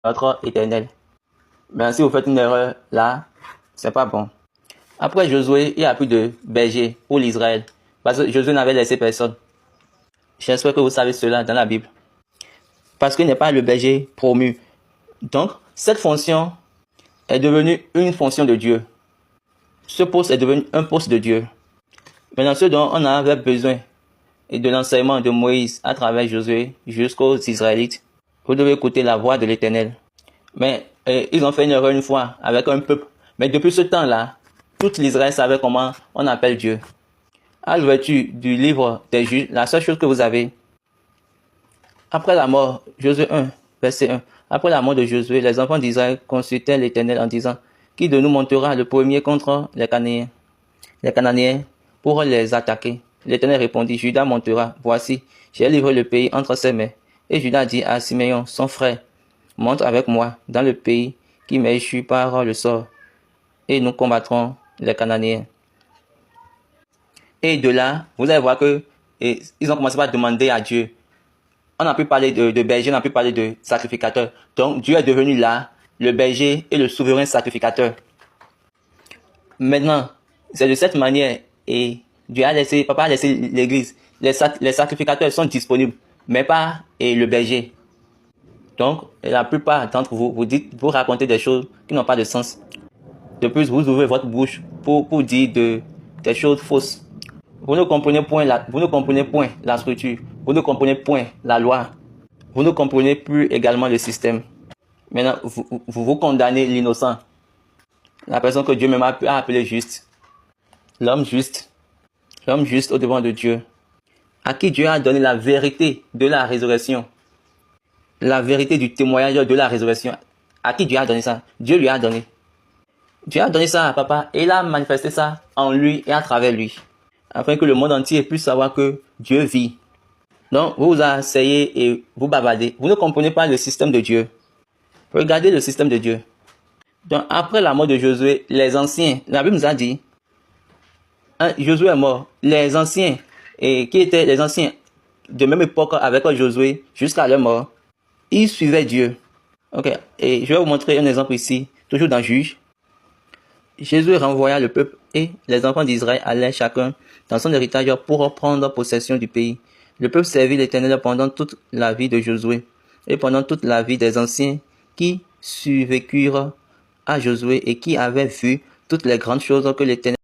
notre Éternel. Mais si vous faites une erreur, là, c'est pas bon. Après Josué, il n'y a plus de berger pour l'Israël. Parce que Josué n'avait laissé personne. J'espère que vous savez cela dans la Bible. Parce qu'il n'est pas le berger promu. Donc, cette fonction est devenue une fonction de Dieu. Ce poste est devenu un poste de Dieu. Maintenant, ce dont on avait besoin et de l'enseignement de Moïse à travers Josué jusqu'aux Israélites, vous devez écouter la voix de l'Éternel. Mais ils ont fait une erreur une fois avec un peuple. Mais depuis ce temps-là, toute l'Israël savait comment on appelle Dieu. À l'ouverture du livre des Juges, la seule chose que vous avez, après la mort, Josué 1, verset 1, après la mort de Josué, les enfants d'Israël consultaient l'Éternel en disant, qui de nous montera le premier contre les Cananéens pour les attaquer? L'Éternel répondit, Judas montera. Voici, j'ai livré le pays entre ses mains. Et Judas dit à Siméon, son frère, monte avec moi dans le pays qui m'est échu par le sort, et nous combattrons les Cananéens. Et de là, vous allez voir que ils ont commencé par demander à Dieu. On n'a plus parlé de berger, on n'a plus parlé de sacrificateur. Donc Dieu est devenu là, le berger et le souverain sacrificateur. Maintenant, c'est de cette manière, et Dieu a laissé, Papa a laissé l'église. Les sacrificateurs sont disponibles, mais pas le berger. Donc, la plupart d'entre vous, vous racontez des choses qui n'ont pas de sens. De plus, vous ouvrez votre bouche pour dire des choses fausses. Vous ne comprenez point la structure. Vous ne comprenez point la loi. Vous ne comprenez plus également le système. Maintenant, vous condamnez l'innocent. La personne que Dieu même a appelée juste. L'homme juste au devant de Dieu. À qui Dieu a donné la vérité de la résurrection. La vérité du témoignage de la résurrection. À qui Dieu a donné ça? Dieu lui a donné. Dieu a donné ça à Papa et il a manifesté ça en lui et à travers lui. Afin que le monde entier puisse savoir que Dieu vit. Donc, vous vous asseyez et vous bavardez. Vous ne comprenez pas le système de Dieu. Regardez le système de Dieu. Donc, après la mort de Josué, les anciens, la Bible nous a dit, Josué est mort. Les anciens, qui étaient les anciens de même époque avec Josué, jusqu'à leur mort, ils suivaient Dieu. Ok, et je vais vous montrer un exemple ici, toujours dans Juge. Jésus renvoya le peuple et les enfants d'Israël allaient chacun dans son héritage pour prendre possession du pays. Le peuple servit l'Éternel pendant toute la vie de Josué et pendant toute la vie des anciens qui survécurent à Josué et qui avaient vu toutes les grandes choses que l'Éternel